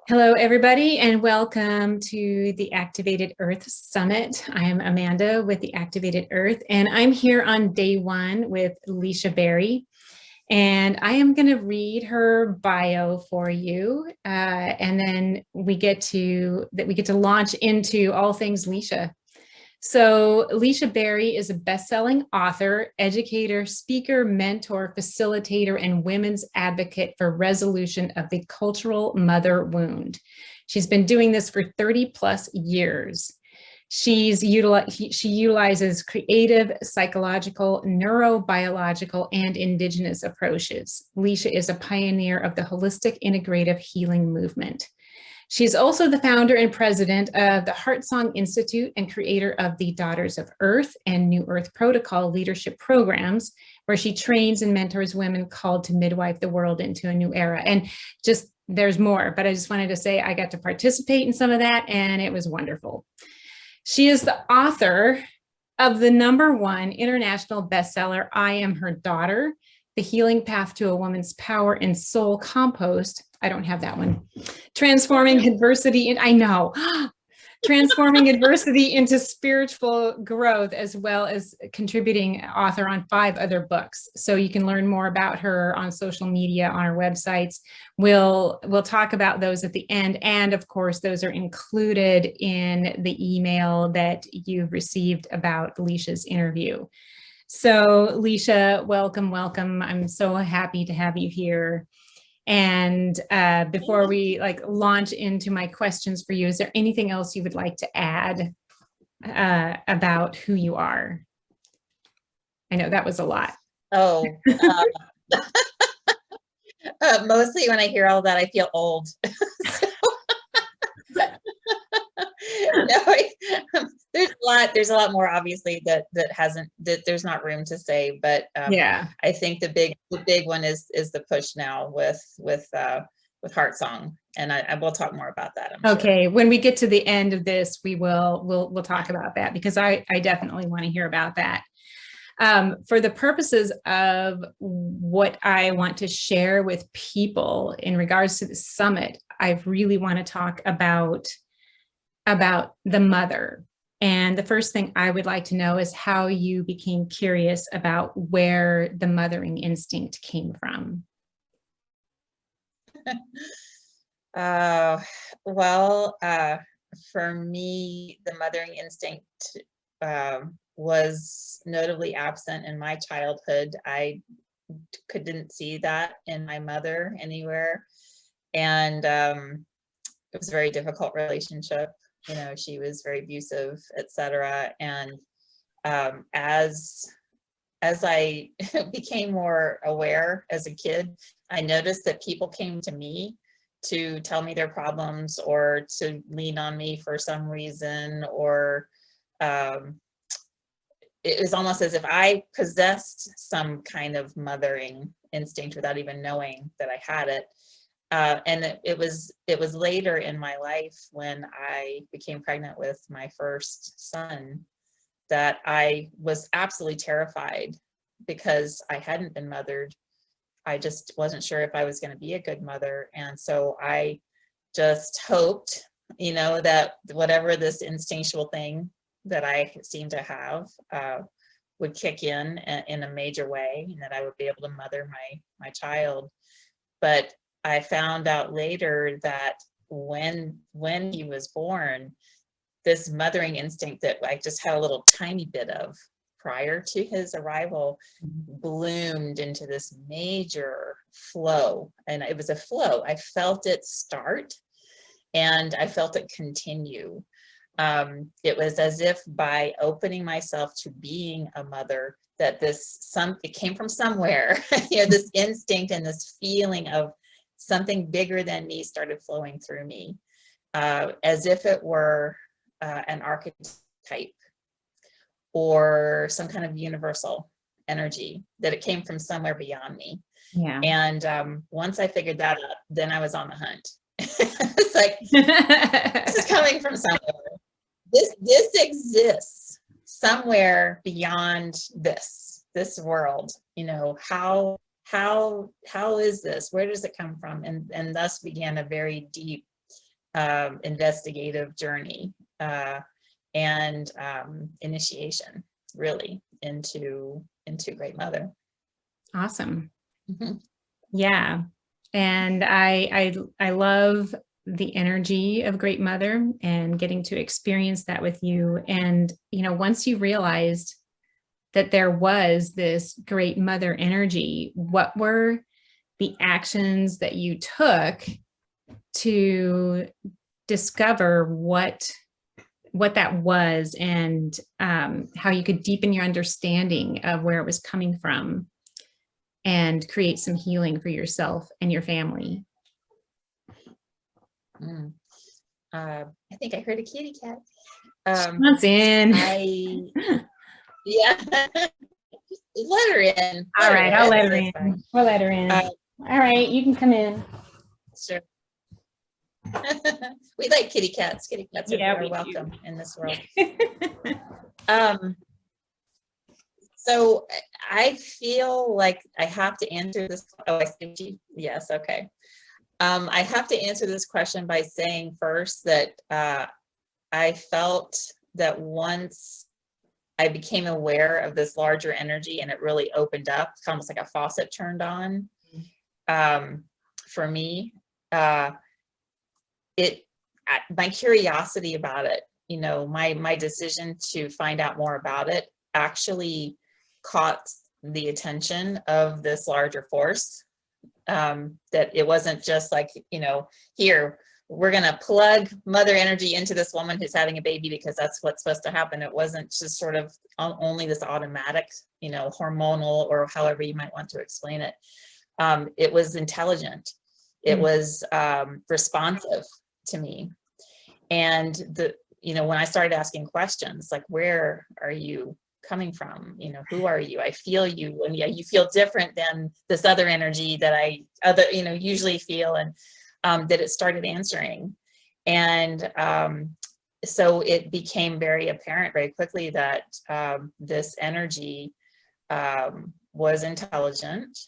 Hello, everybody, and welcome to the Activated Earth Summit. I am Amanda with the Activated Earth, and I'm here on day one with Licia Berry. And I am going to read her bio for you, and then we get to launch into all things Licia. So Licia Berry is a best-selling author, educator, speaker, mentor, facilitator, and women's advocate for resolution of the cultural mother wound. She's been doing this for 30 plus years. She utilizes creative, psychological, neurobiological, and indigenous approaches. Licia is a pioneer of the holistic integrative healing movement. She's also the founder and president of the Heart Song Institute and creator of the Daughters of Earth and New Earth Protocol leadership programs, where she trains and mentors women called to midwife the world into a new era. And just there's more, but I just wanted to say I got to participate in some of that, and it was wonderful. She is the author of the #1 international bestseller, I Am Her Daughter, The Healing Path to a Woman's Power and Soul Compost. I don't have that one. Transforming adversity into spiritual growth, as well as contributing author on 5 other books. So you can learn more about her on social media, on our websites. We'll talk about those at the end. And of course, those are included in the email that you've received about Licia's interview. So Licia, welcome. I'm so happy to have you here. And before we launch into my questions for you, is there anything else you would like to add about who you are? I know that was a lot. Oh, mostly when I hear all that, I feel old. No, there's a lot more obviously that there's not room to say, but yeah, I think the big one is the push now with Heart Song, and I will talk more about that. Okay, sure. When we get to the end of this, we'll talk about that, because I definitely want to hear about that. For the purposes of what I want to share with people in regards to the summit, I really want to talk about the mother. And the first thing I would like to know is how you became curious about where the mothering instinct came from. For me, the mothering instinct was notably absent in my childhood. I couldn't see that in my mother anywhere. And it was a very difficult relationship. You know, she was very abusive, etc. And as I became more aware as a kid, I noticed that people came to me to tell me their problems or to lean on me for some reason, or it was almost as if I possessed some kind of mothering instinct without even knowing that I had it. And it was later in my life, when I became pregnant with my first son, that I was absolutely terrified, because I hadn't been mothered. I just wasn't sure if I was going to be a good mother. And so I just hoped, you know, that whatever this instinctual thing that I seemed to have would kick in a major way, and that I would be able to mother my child. But I found out later that when he was born, this mothering instinct that I just had a little tiny bit of prior to his arrival bloomed into this major flow. And it was a flow. I felt it start, and I felt it continue. It was as if by opening myself to being a mother, that it came from somewhere. You know, this instinct and this feeling of something bigger than me started flowing through me, as if it were an archetype or some kind of universal energy, that it came from somewhere beyond me. Yeah. And once I figured that out, then I was on the hunt. It's like, this is coming from somewhere. This exists somewhere beyond this world. You know, how is this? Where does it come from? And thus began a very deep investigative journey and initiation, really, into Great Mother. Awesome. Mhm. Yeah. And I love the energy of Great Mother and getting to experience that with you. And, you know, once you realized that there was this Great Mother energy, what were the actions that you took to discover what that was, and how you could deepen your understanding of where it was coming from and create some healing for yourself and your family? Mm. I think I heard a kitty cat. What's in? Yeah, let her in. All right, I'll let her That's in. fine. We'll let her in. All right, you can come in. Sure. We like kitty cats. Kitty cats are welcome in this world. So I feel like I have to answer this. Oh, I see. Yes. Okay. I have to answer this question by saying first that I felt that once I became aware of this larger energy and it really opened up, it's almost like a faucet turned on for me. My curiosity about it, you know, my decision to find out more about it actually caught the attention of this larger force. That it wasn't just like, you know, here, we're going to plug mother energy into this woman who's having a baby because that's what's supposed to happen. It wasn't just sort of only this automatic, you know, hormonal, or however you might want to explain it. It was intelligent. It was responsive to me. And you know, when I started asking questions like, where are you coming from? You know, who are you? I feel you, and yeah, you feel different than this other energy that I usually feel, and that it started answering. And so it became very apparent very quickly that this energy was intelligent.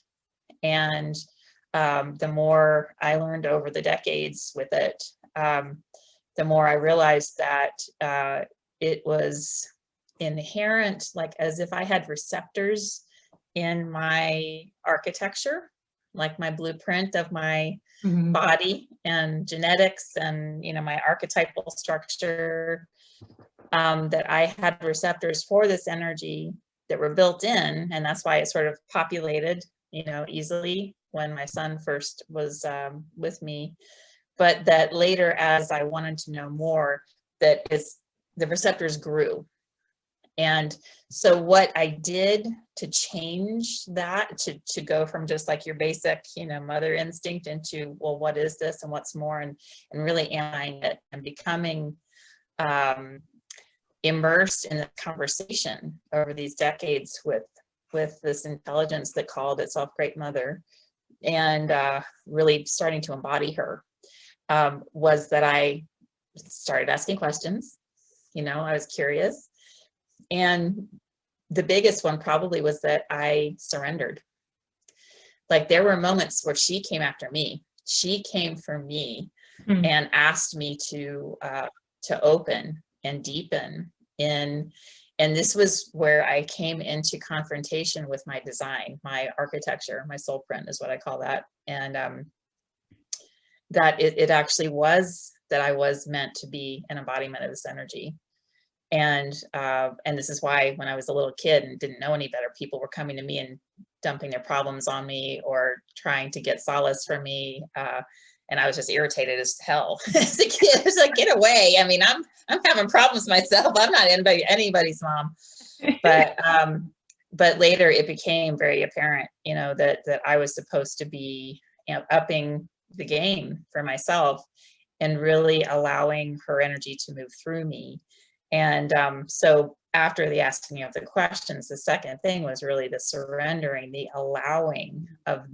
And the more I learned over the decades with it, the more I realized that it was inherent, like as if I had receptors in my architecture, like my blueprint of my body and genetics and, you know, my archetypal structure, that I had receptors for this energy that were built in. And that's why it sort of populated, you know, easily when my son first was with me. But that later, as I wanted to know more, the receptors grew. And so what I did to change that, to go from just like your basic, you know, mother instinct into, well, what is this and what's more, and really analyzing it and becoming immersed in the conversation over these decades with this intelligence that called itself Great Mother, and really starting to embody her, was that I started asking questions. You know, I was curious. And the biggest one probably was that I surrendered. Like there were moments where she came after me. She came for me and asked me to open and deepen in. And this was where I came into confrontation with my design, my architecture, my soul print is what I call that. And that it actually was that I was meant to be an embodiment of this energy. And this is why when I was a little kid and didn't know any better, people were coming to me and dumping their problems on me or trying to get solace from me. And I was just irritated as hell as a kid. It's like, get away. I mean, I'm having problems myself. I'm not anybody's mom. But later it became very apparent, you know, that I was supposed to be, you know, upping the game for myself and really allowing her energy to move through me. And so after the asking of the questions, the second thing was really the surrendering, the allowing of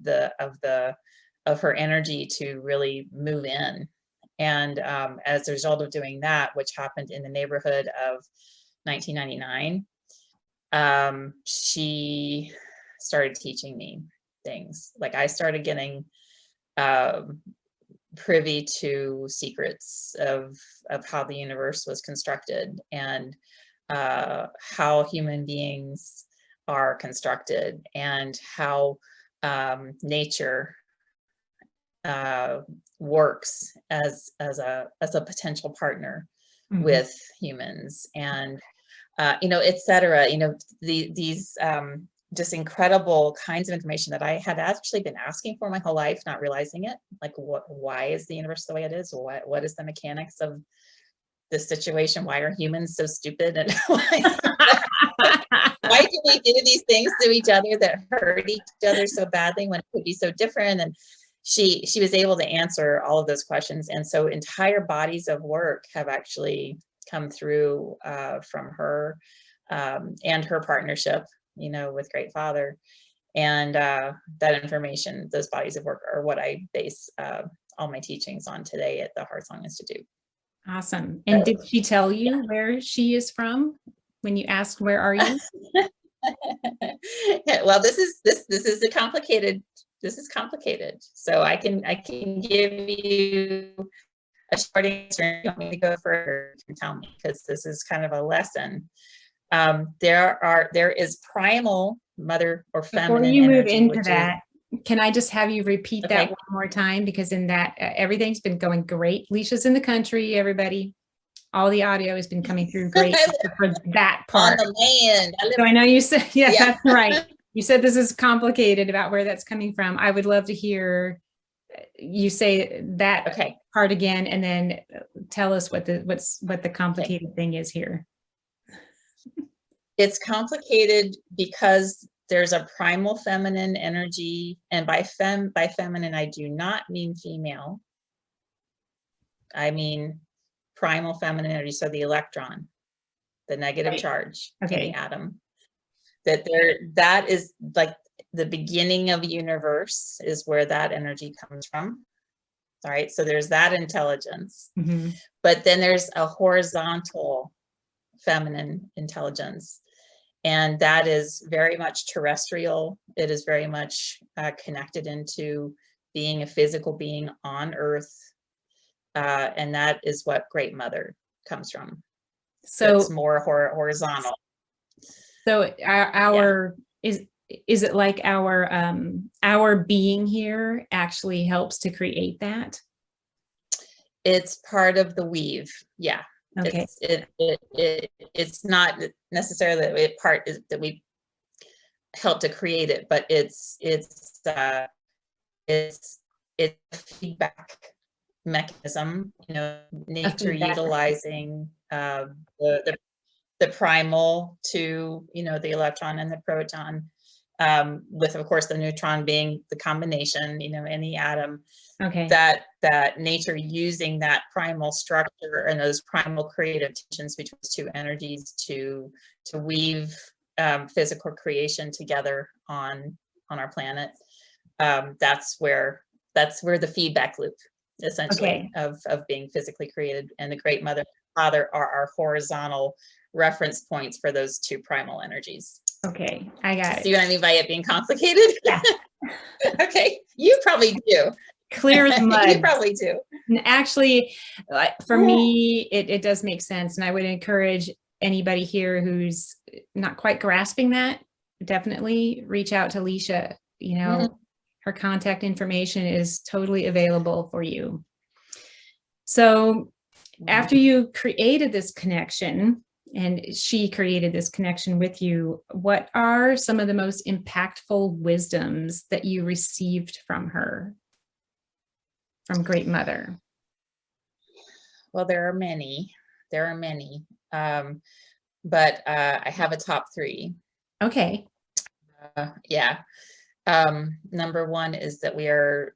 her energy to really move in. And as a result of doing that, which happened in the neighborhood of 1999, she started teaching me things. Like I started getting privy to secrets of how the universe was constructed, and how human beings are constructed, and how nature works as a potential partner with humans, and et cetera. These just incredible kinds of information that I had actually been asking for my whole life, not realizing it. Like, why is the universe the way it is? What is the mechanics of this situation? Why are humans so stupid? And why do we do these things to each other that hurt each other so badly when it could be so different? And she was able to answer all of those questions. And so entire bodies of work have actually come through from her and her partnership, with Great Father. And that information, those bodies of work, are what I base all my teachings on today at the Heart Song Institute. Awesome. And did she tell you where she is from when you asked, where are you? Well, this is a complicated. This is complicated. So I can give you a short answer. If you want me to go further, you can tell me, because this is kind of a lesson. There is primal mother or feminine Before you move energy, into that, can I just have you repeat that Okay. one more time? Because in that, everything's been going great. Licia's in the country, everybody. All the audio has been coming through great for that part. On the land. So I know you said, yeah, Yeah. that's right. You said this is complicated about where that's coming from. I would love to hear you say that Okay. part again, and then tell us what the complicated thing is here. It's complicated because there's a primal feminine energy, and by feminine, I do not mean female. I mean primal feminine energy, so the electron, the negative charge in the atom. That is like the beginning of the universe, is where that energy comes from. All right, so there's that intelligence. But then there's a horizontal feminine intelligence, and that is very much terrestrial. It is very much connected into being a physical being on Earth, and that is what Great Mother comes from. So it's more horizontal. So is it like our being here actually helps to create that? It's part of the weave. Yeah. Okay. It's not necessarily a part that we help to create it, but it's a feedback mechanism. Nature utilizing the primal to the electron and the proton, with of course the neutron being the combination in the atom. Okay. That nature using that primal structure and those primal creative tensions between those two energies to weave physical creation together on our planet. That's where the feedback loop, essentially, of being physically created, and the Great Mother and Father are our horizontal reference points for those two primal energies. Okay, I got it. See what I mean by it being complicated? Yeah. Okay, you probably do. Clear as mud. You probably do. And actually, for me, it does make sense. And I would encourage anybody here who's not quite grasping that, definitely reach out to Licia. Her contact information is totally available for you. So after you created this connection, and she created this connection with you, what are some of the most impactful wisdoms that you received from her, from Great Mother? Well, there are many. But I have a top three. Okay. Yeah. Number one is that we are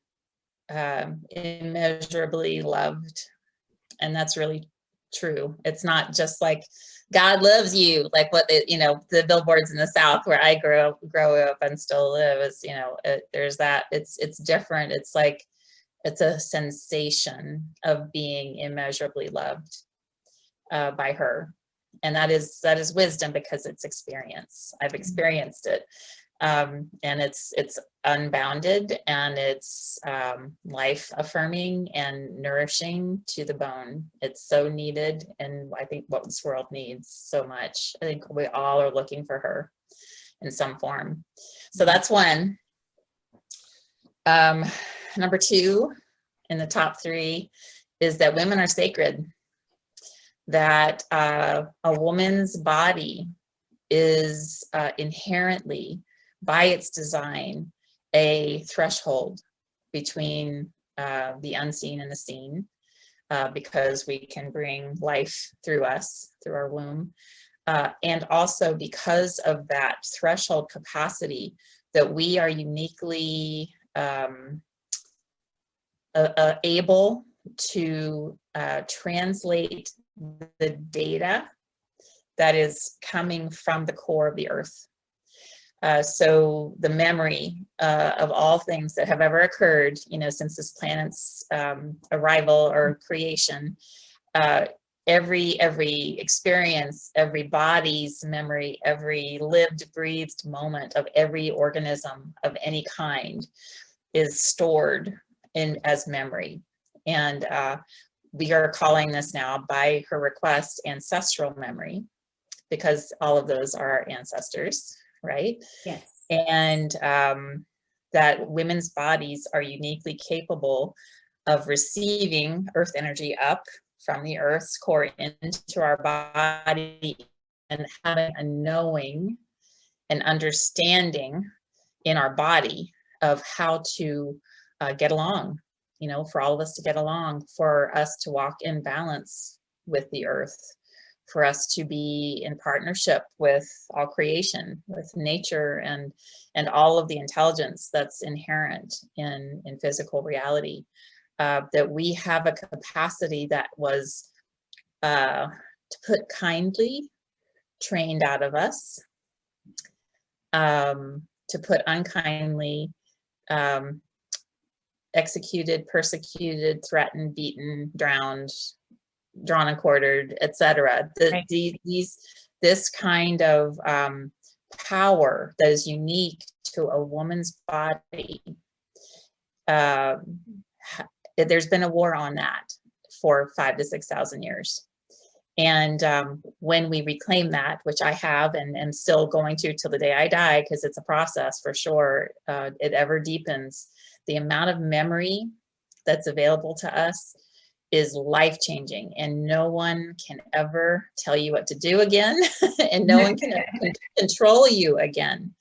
immeasurably loved. And that's really true. It's not just like God loves you, like what the billboards in the South where I grow up and still live is, there's that. It's different. It's like, it's a sensation of being immeasurably loved by her. And that is wisdom, because it's experience. I've experienced it. And it's unbounded, and it's life affirming and nourishing to the bone. It's so needed, and I think what this world needs so much. I think we all are looking for her in some form. So that's one. Number two in the top three is that women are sacred, that a woman's body is inherently, by its design, a threshold between the unseen and the seen, because we can bring life through us, through our womb. And also because of that threshold capacity, that we are uniquely able to translate the data that is coming from the core of the earth. So the memory of all things that have ever occurred, since this planet's arrival or creation, every experience, every body's memory, every lived, breathed moment of every organism of any kind is stored as memory. And we are calling this now, by her request, ancestral memory, because all of those are our ancestors, right? Yes. And that women's bodies are uniquely capable of receiving earth energy up from the earth's core into our body, and having a knowing and understanding in our body of how to get along, for all of us to get along, for us to walk in balance with the earth, for us to be in partnership with all creation, with nature, and all of the intelligence that's inherent in physical reality. That we have a capacity that was, to put kindly, trained out of us, to put unkindly, executed, persecuted, threatened, beaten, drowned, drawn and quartered, etc. Right. This kind of power that is unique to a woman's body, there's been a war on that for 5,000 to 6,000 years. And when we reclaim that, which I have and am still going to till the day I die, because it's a process for sure, it ever deepens. The amount of memory that's available to us is life-changing, and no one can ever tell you what to do again, and no one can control you again,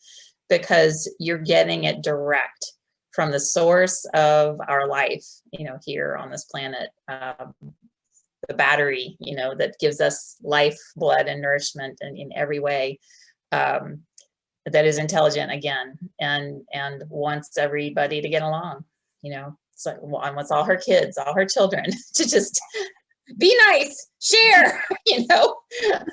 because you're getting it direct from the source of our life, here on this planet. The battery, that gives us life, blood, and nourishment, and in every way, that is intelligent again, and wants everybody to get along. So wants all her kids, all her children to just be nice, share,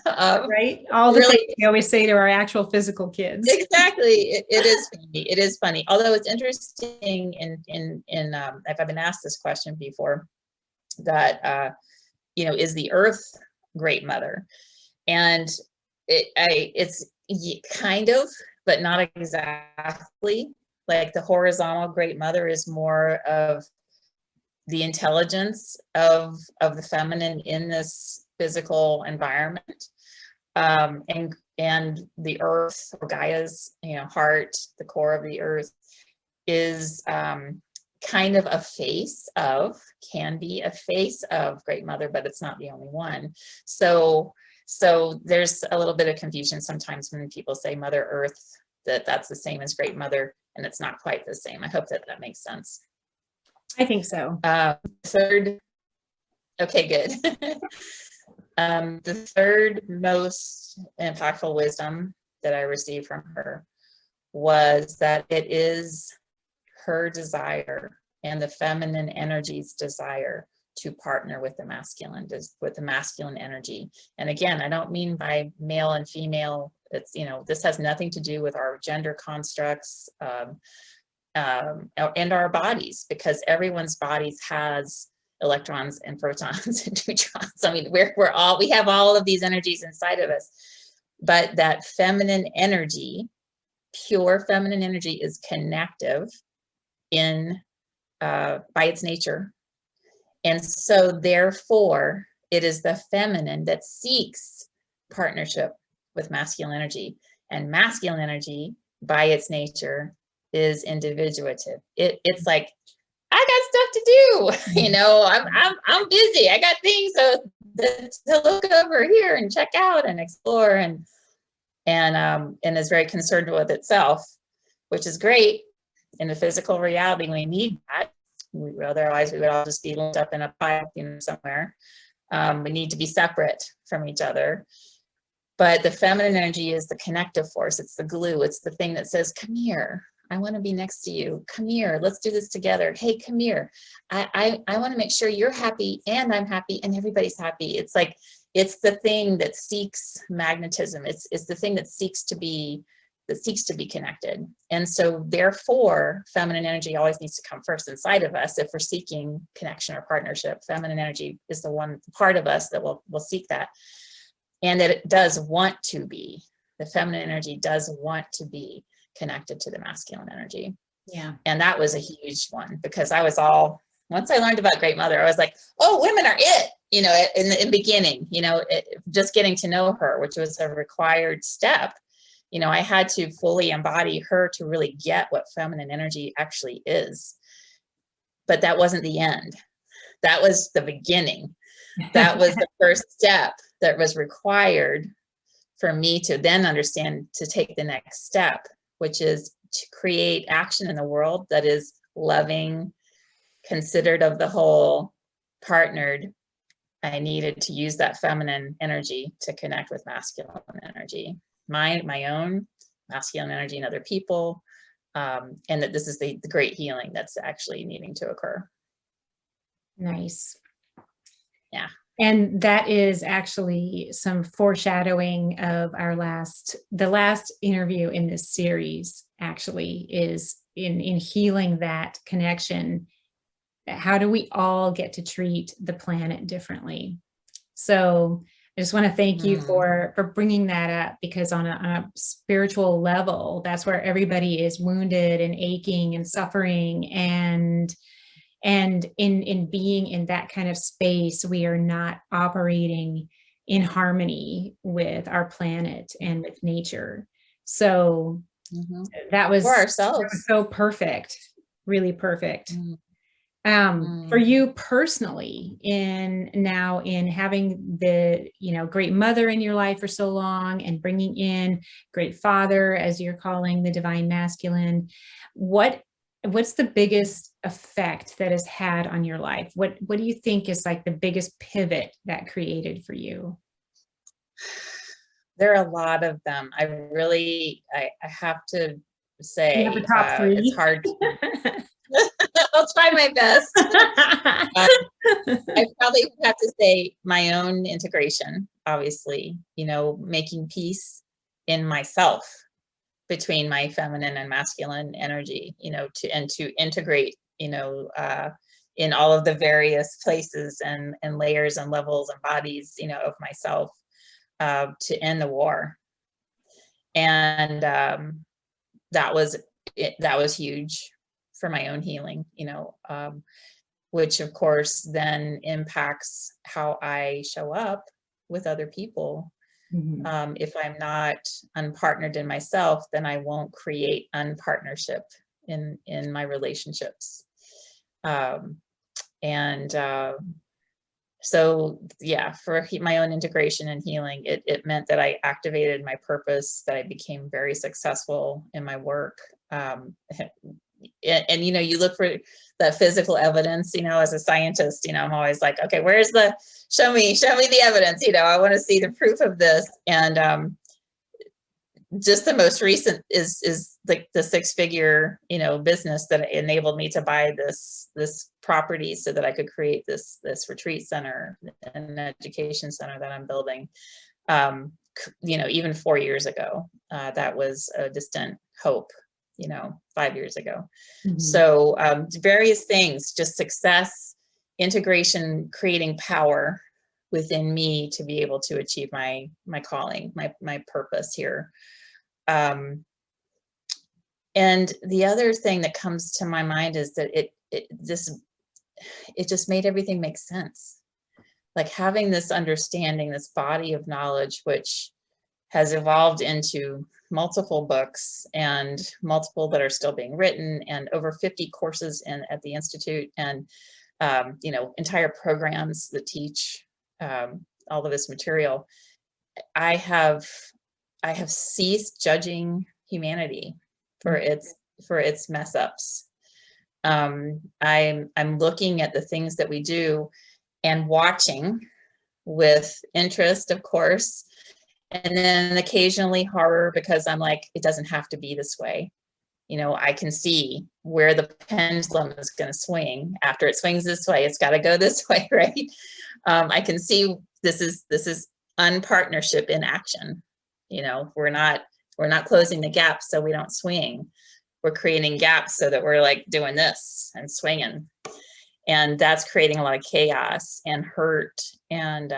Right. All the really, things we always say to our actual physical kids. Exactly. It is funny. It is funny. Although it's interesting if I've been asked this question before, that, is the earth great mother? And it's kind of, but not exactly. Like the horizontal great mother is more of the intelligence of the feminine in this physical environment, and the earth, or Gaia's heart, the core of the earth, is kind of can be a face of great mother, but it's not the only one. So there's a little bit of confusion sometimes when people say Mother Earth, that's the same as great mother, and it's not quite the same. I hope that makes sense. I think so. Third, okay, good. The third most impactful wisdom that I received from her was that it is her desire and the feminine energy's desire to partner with the masculine energy. And again, I don't mean by male and female. It's, this has nothing to do with our gender constructs, and our bodies, because everyone's bodies has electrons and protons and neutrons. I mean, we have all of these energies inside of us, but that feminine energy pure feminine energy is connective in by its nature. And so therefore, it is the feminine that seeks partnership with masculine energy. And masculine energy, by its nature, is individuative. It's like, I got stuff to do. You know, I'm busy. I got things to look over here and check out and explore, and is very concerned with itself, which is great. In the physical reality, we need that. Otherwise, we would all just be linked up in a pipe, you know, somewhere. We need to be separate from each other. But the feminine energy is the connective force. It's the glue. It's the thing that says, come here. I want to be next to you. Come here. Let's do this together. Hey, come here. I want to make sure you're happy and I'm happy and everybody's happy. It's like, it's the thing that seeks magnetism. It's the thing that seeks to be connected. And so therefore, feminine energy always needs to come first inside of us. If we're seeking connection or partnership, feminine energy is the one part of us that will seek that. And that it does want to be, the feminine energy does want to be connected to the masculine energy. Yeah. And that was a huge one, because once I learned about Great Mother, I was like, oh, women are it, you know, in the beginning, you know, just getting to know her, which was a required step. You know, I had to fully embody her to really get what feminine energy actually is. But that wasn't the end. That was the beginning. That was the first step that was required for me to then understand to take the next step, which is to create action in the world that is loving, considered of the whole, partnered. I needed to use that feminine energy to connect with masculine energy, my own masculine energy in other people, and that this is the great healing that's actually needing to occur. Nice. Yeah. And that is actually some foreshadowing of the last interview in this series, actually, is in healing that connection. How do we all get to treat the planet differently? So I just want to thank you for bringing that up, because on a spiritual level, that's where everybody is wounded and aching and suffering, and in being in that kind of space, we are not operating in harmony with our planet and with nature. So that was, for ourselves. that was so perfect, really perfect. For you personally, in having the, you know, great mother in your life for so long, and bringing in great father, as you're calling the divine masculine, what's the biggest effect that has had on your life? What do you think is like the biggest pivot that created for you? There are a lot of them. I have to say, You have the top three? it's hard. I'll try my best. I probably would have to say my own integration, obviously, you know, making peace in myself between my feminine and masculine energy, you know, to integrate, you know, in all of the various places and layers and levels and bodies, you know, of myself, to end the war. And that was huge for my own healing, you know, which of course then impacts how I show up with other people. If I'm not unpartnered in myself, then I won't create unpartnership in my relationships. So yeah, for my own integration and healing, it meant that I activated my purpose, that I became very successful in my work. And you know, you look for that physical evidence, you know, as a scientist, you know, I'm always like, okay, where's show me the evidence, you know, I want to see the proof of this. And just the most recent is like the 6-figure, you know, business that enabled me to buy this property so that I could create this retreat center and education center that I'm building. You know, even 4 years ago, that was a distant hope, you know, 5 years ago. So various things, just success, integration, creating power within me to be able to achieve my calling, my purpose here. And the other thing that comes to my mind is that it just made everything make sense. Like having this understanding, this body of knowledge, which has evolved into multiple books and multiple that are still being written, and over 50 courses at the Institute, and you know, entire programs that teach all of this material. I have ceased judging humanity for its mess ups. I'm looking at the things that we do and watching with interest, of course, and then occasionally horror, because I'm like, it doesn't have to be this way. You know, I can see where the pendulum is going to swing. After it swings this way, it's got to go this way, right? I can see this is unpartnership in action. You know, we're not closing the gap so we don't swing. We're creating gaps so that we're like doing this and swinging, and that's creating a lot of chaos and hurt. And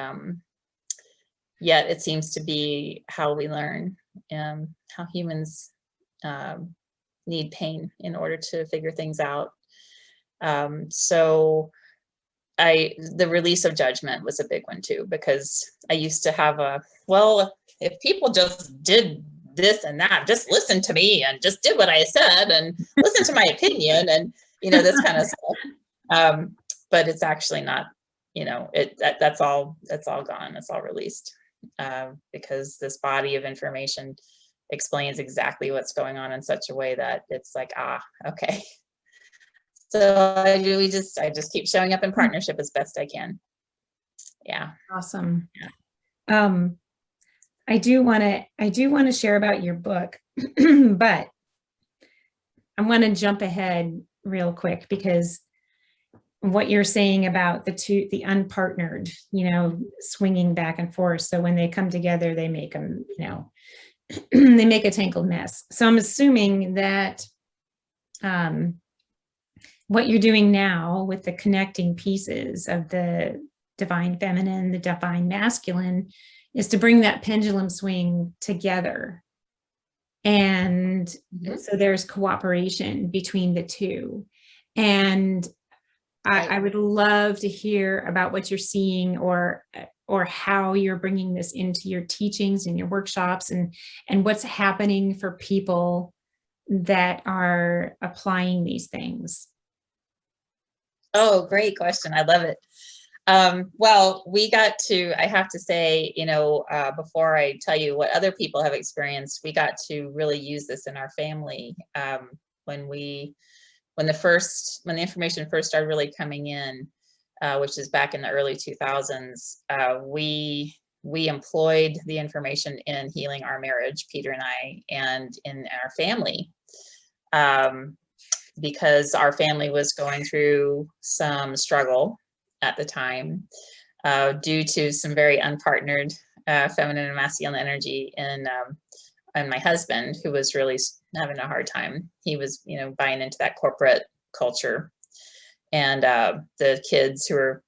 yet it seems to be how we learn, and how humans need pain in order to figure things out. So the release of judgment was a big one too, because I used to have well, if people just did this and that, just listen to me and just did what I said and listen to my opinion, and, you know, this kind of stuff. But it's actually not, you know, that's all gone. It's all released, because this body of information explains exactly what's going on in such a way that it's like, okay. So I just keep showing up in partnership as best I can. Yeah. Awesome. Yeah. I do want to share about your book, but I want to jump ahead real quick, because what you're saying about the unpartnered, you know, swinging back and forth. So when they come together, they make them, you know, they make a tangled mess. So I'm assuming that what you're doing now with the connecting pieces of the divine feminine, the divine masculine, is to bring that pendulum swing together. And so there's cooperation between the two. And I would love to hear about what you're seeing, or how you're bringing this into your teachings and your workshops, and what's happening for people that are applying these things. Oh, great question. I love it. Well, I have to say, you know, before I tell you what other people have experienced, we got to really use this in our family. When the information first started really coming in, which is back in the early 2000s, we employed the information in healing our marriage, Peter and I, and in our family. Because our family was going through some struggle at the time, due to some very unpartnered feminine and masculine energy in my husband, who was really having a hard time. He was, you know, buying into that corporate culture, and the kids, who were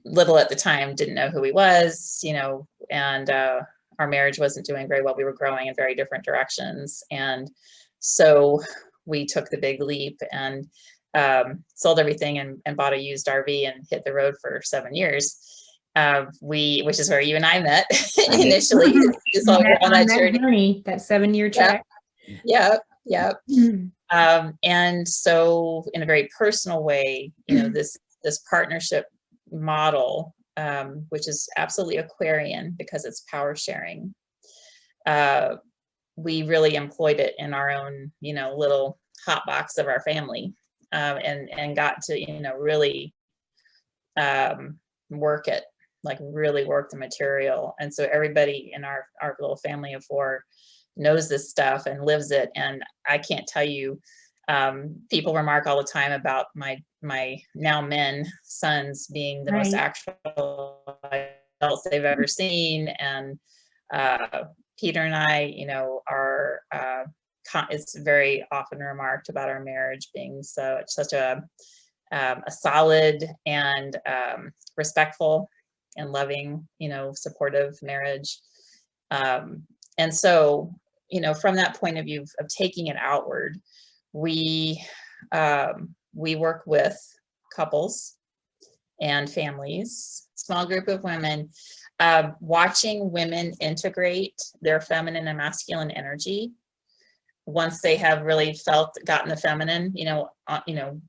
little at the time, didn't know who he was, you know, and our marriage wasn't doing very well. We were growing in very different directions, and so we took the big leap and sold everything and bought a used RV and hit the road for 7 years. Which is where you and I met initially. So on that journey, that 7-year trek. Yep. And so in a very personal way, you know, this partnership model, which is absolutely Aquarian because it's power sharing. We really employed it in our own, you know, little hot box of our family, and got to, you know, really work it, like really work the material. And so everybody in our little family of 4 knows this stuff and lives it. And I can't tell you, people remark all the time about my now men sons being the most actual adults they've ever seen. And Peter and I, you know, are, it's very often remarked about our marriage being such a solid and respectful and loving, you know, supportive marriage. And so from that point of view of taking it outward, we work with couples and families, small group of women, watching women integrate their feminine and masculine energy once they have really gotten the feminine,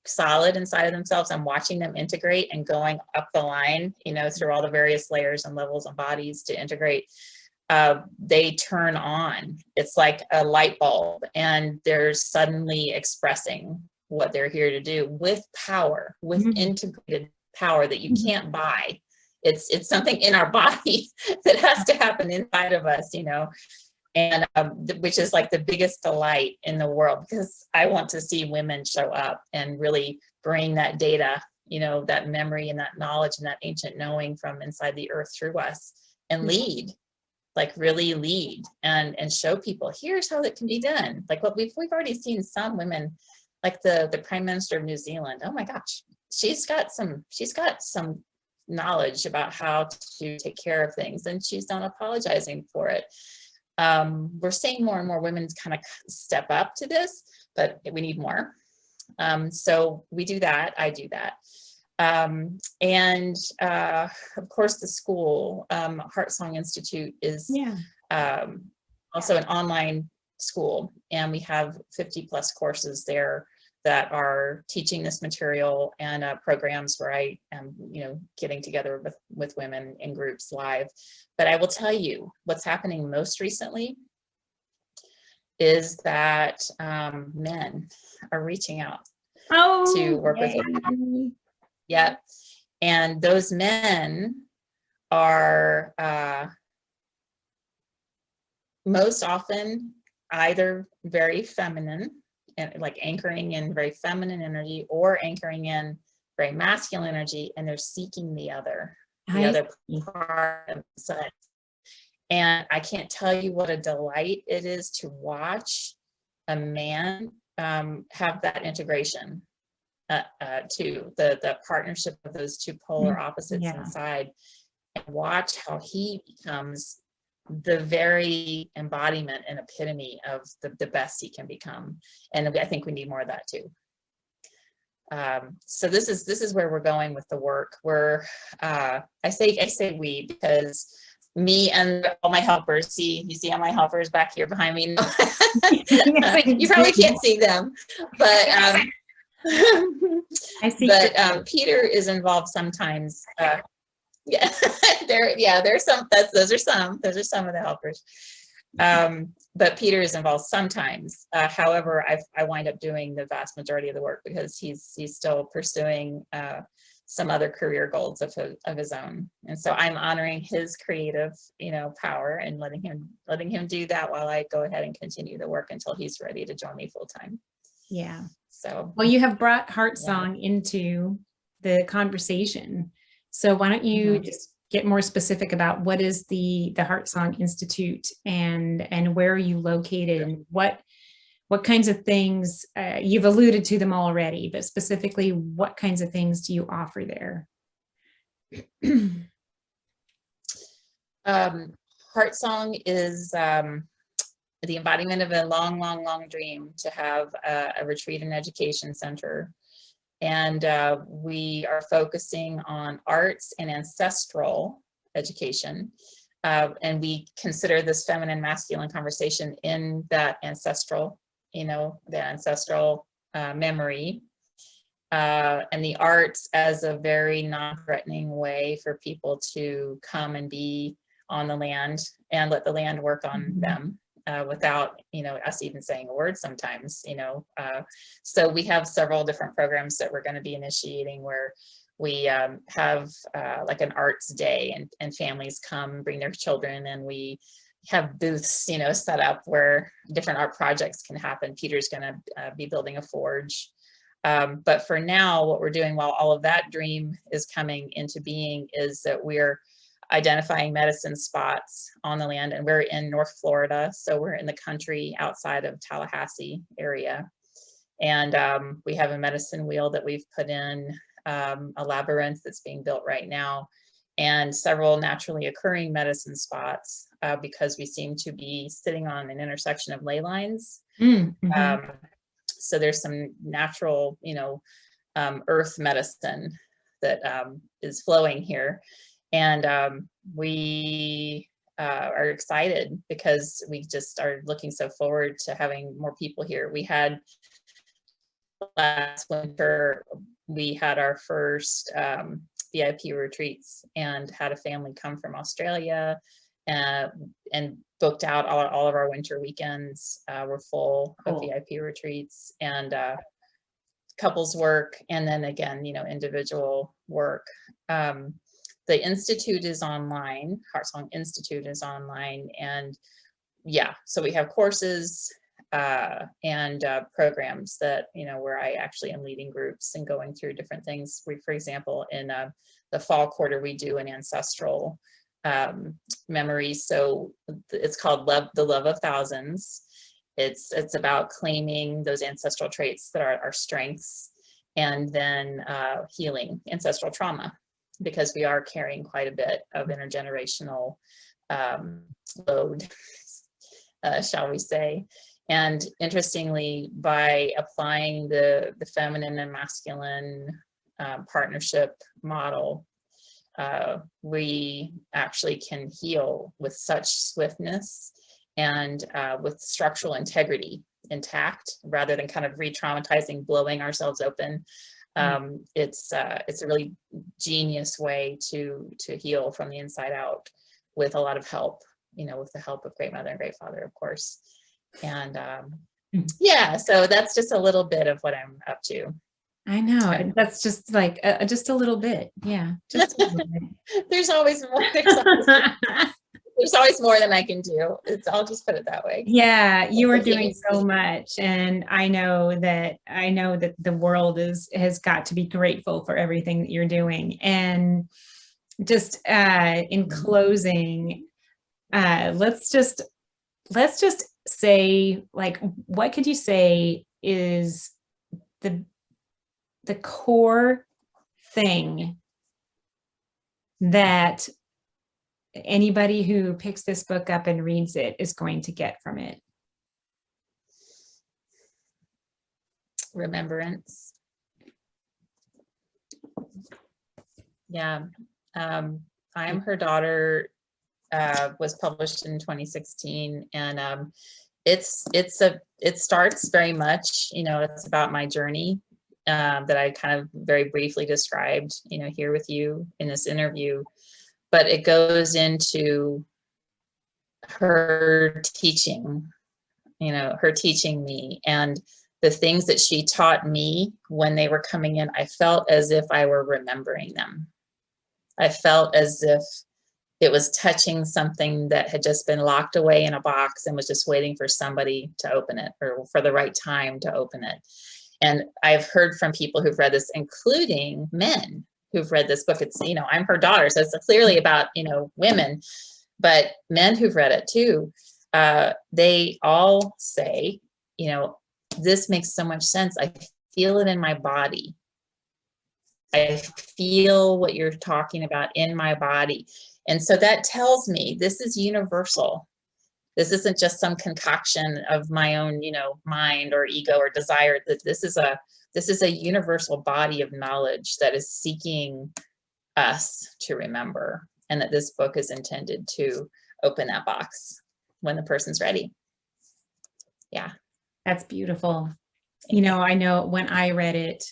solid inside of themselves. I'm watching them integrate and going up the line, through all the various layers and levels and bodies to integrate. They turn on. It's like a light bulb, and they're suddenly expressing what they're here to do with power, with integrated power that you can't buy. It's something in our body that has to happen inside of us, and which is like the biggest delight in the world, because I want to see women show up and really bring that data, that memory and that knowledge and that ancient knowing from inside the earth through us, and lead, like really lead and show people, here's how it can be done. Like what we've already seen some women, like the Prime Minister of New Zealand. Oh my gosh, she's got some knowledge about how to take care of things, and she's not apologizing for it. We're seeing more and more women kind of step up to this, but we need more. So we do that. I do that. And of course, the school, Heart Song Institute is also an online school, and we have 50 plus courses there that are teaching this material, and programs where I am, getting together with women in groups live. But I will tell you what's happening most recently is that men are reaching out to work with women. Yep. And those men are most often either very feminine, and like anchoring in very feminine energy, or anchoring in very masculine energy, and they're seeking the other part of themselves. And I can't tell you what a delight it is to watch a man have that integration to the partnership of those two polar opposites inside, and watch how he becomes the very embodiment and epitome of the best he can become. And I think we need more of that too. So this is where we're going with the work. I say we, because me and all my helpers, you see all my helpers back here behind me. You probably can't see them, but I see. But Peter is involved sometimes. There's some. Those are some of the helpers. But Peter is involved sometimes. However, I wind up doing the vast majority of the work, because he's still pursuing some other career goals of his own, and so I'm honoring his creative, power, and letting him do that while I go ahead and continue the work until he's ready to join me full time. Yeah. So well, you have brought Heart Song into the conversation. So why don't you just get more specific about what is the Heart Song Institute, and where are you located, and what kinds of things, you've alluded to them already, but specifically what kinds of things do you offer there? Heart Song is the embodiment of a long, long, long dream to have a retreat and education center. And we are focusing on arts and ancestral education. And we consider this feminine masculine conversation in that ancestral, the ancestral memory, and the arts as a very non-threatening way for people to come and be on the land and let the land work on them. Without us even saying a word sometimes. So we have several different programs that we're going to be initiating, where we have like an arts day, and families come bring their children, and we have booths set up where different art projects can happen. Peter's going to be building a forge, but for now, what we're doing while all of that dream is coming into being is that we're identifying medicine spots on the land, and we're in North Florida, so we're in the country outside of Tallahassee area, and we have a medicine wheel that we've put in, a labyrinth that's being built right now, and several naturally occurring medicine spots because we seem to be sitting on an intersection of ley lines. Mm-hmm. So there's some natural, earth medicine that is flowing here. And we are excited because we just are looking so forward to having more people here. We had last winter, we had our first VIP retreats and had a family come from Australia and booked out all of our winter weekends. Were full of VIP retreats and couples work, and then again, individual work. The Institute is online, Heartsong Institute is online, and yeah, so we have courses and programs that, where I actually am leading groups and going through different things. For example, in the fall quarter, we do an ancestral memory. So it's called The Love of Thousands. It's about claiming those ancestral traits that are our strengths, and then healing ancestral trauma, because we are carrying quite a bit of intergenerational load, shall we say. And interestingly, by applying the feminine and masculine partnership model, we actually can heal with such swiftness and with structural integrity intact, rather than kind of re-traumatizing, blowing ourselves open. It's a really genius way to heal from the inside out, with a lot of help, with the help of Great Mother and Great Father, of course. And yeah, so that's just a little bit of what I'm up to. I know. That's just like just a little bit. Yeah. Just a little bit. There's always more. There's always more than I can do. I'll just put it that way. Yeah, you are doing so much. And I know that the world has got to be grateful for everything that you're doing. And just in closing, let's just say, like, what could you say is the core thing that anybody who picks this book up and reads it is going to get from it? Remembrance. Yeah. I Am Her Daughter was published in 2016, and it starts very much, it's about my journey that I kind of very briefly described, here with you in this interview. But it goes into her teaching, her teaching me, and the things that she taught me when they were coming in. I felt as if I were remembering them. I felt as if it was touching something that had just been locked away in a box and was just waiting for somebody to open it, or for the right time to open it. And I've heard from people who've read this, including men who've read this book. It's, I'm Her Daughter, so it's clearly about, women, but men who've read it too, they all say, this makes so much sense. I feel it in my body. I feel what you're talking about in my body. And so that tells me this is universal. This isn't just some concoction of my own, mind or ego or desire. That this is a universal body of knowledge that is seeking us to remember, and that this book is intended to open that box when the person's ready. Yeah. That's beautiful. I know when I read it,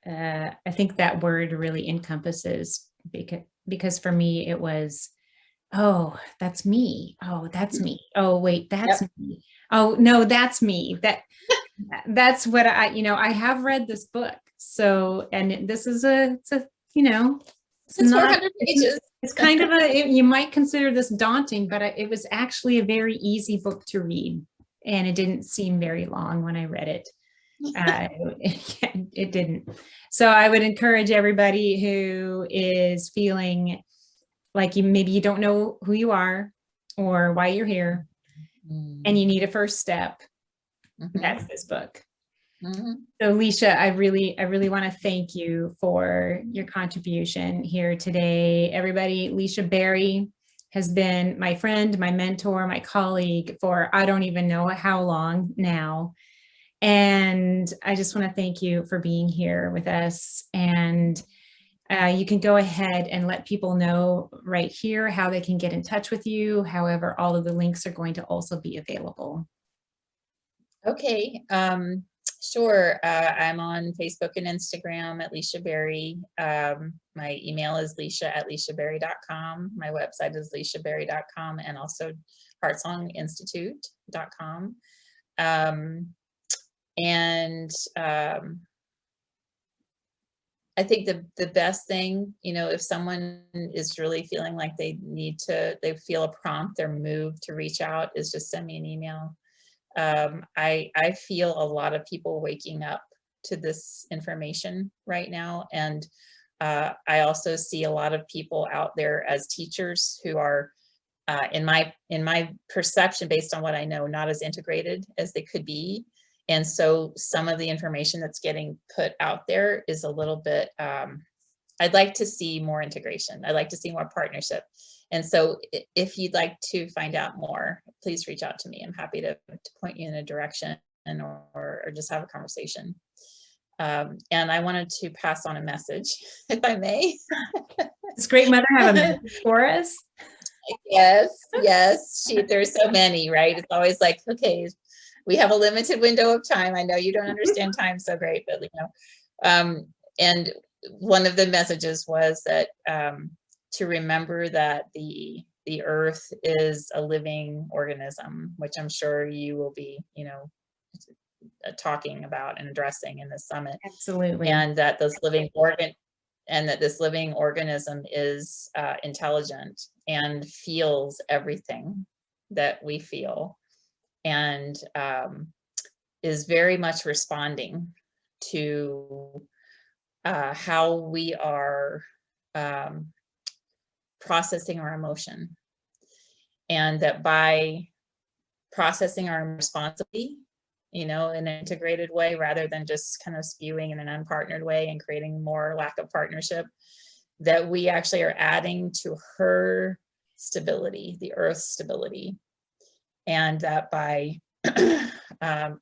I think that word really encompasses, because for me it was, oh, that's me. Oh, that's me. Oh, wait, that's me. Oh, no, that's me. That's what I have read this book. So, and this is it's 400 pages. It's kind of you might consider this daunting, but it was actually a very easy book to read, and it didn't seem very long when I read it. It didn't. So I would encourage everybody who is feeling like maybe you don't know who you are or why you're here, and you need a first step. That's this book. So Licia, I really want to thank you for your contribution here today. Everybody, Licia Berry has been my friend, my mentor, my colleague for I don't even know how long now. And I just want to thank you for being here with us. And you can go ahead and let people know right here how they can get in touch with you. However, all of the links are going to also be available. Okay, sure. I'm on Facebook and Instagram at Licia Berry. My email is licia@liciaberry.com. My website is liciaberry.com, and also heartsonginstitute.com. I think the best thing, if someone is really feeling like they feel a prompt, they're moved to reach out, is just send me an email. I feel a lot of people waking up to this information right now. And I also see a lot of people out there as teachers who are, in my perception, based on what I know, not as integrated as they could be. And so some of the information that's getting put out there is a little bit, I'd like to see more integration. I'd like to see more partnership. And so if you'd like to find out more, please reach out to me. I'm happy to point you in a direction or just have a conversation. And I wanted to pass on a message, if I may. Does Great Mother have a message for us? Yes. There's so many, right? It's always like, okay, we have a limited window of time. I know you don't understand time so great, but and one of the messages was that to remember that the earth is a living organism, which I'm sure you will be, talking about and addressing in this summit. Absolutely. And that this living organism is intelligent and feels everything that we feel, and is very much responding to how we are processing our emotion. And that by processing our responsibly, in an integrated way, rather than just kind of spewing in an unpartnered way and creating more lack of partnership, that we actually are adding to her stability, the earth's stability. And that by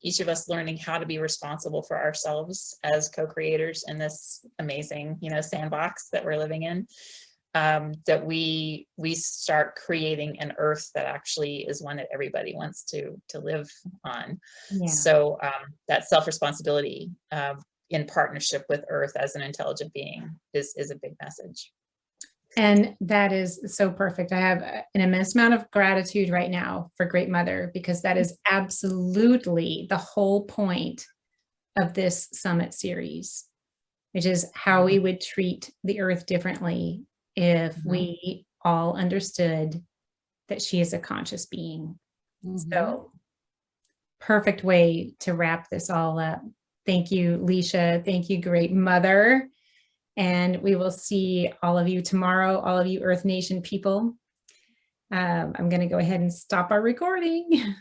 each of us learning how to be responsible for ourselves as co-creators in this amazing, sandbox that we're living in, that we start creating an earth that actually is one that everybody wants to live on. Yeah. So that self-responsibility in partnership with earth as an intelligent being is a big message. And that is so perfect. I have an immense amount of gratitude right now for Great Mother, because that is absolutely the whole point of this summit series, which is how we would treat the earth differently if we all understood that she is a conscious being. So perfect way to wrap this all up. Thank you, Licia. Thank you, Great Mother. And we will see all of you tomorrow, all of you Earth Nation people. I'm going to go ahead and stop our recording.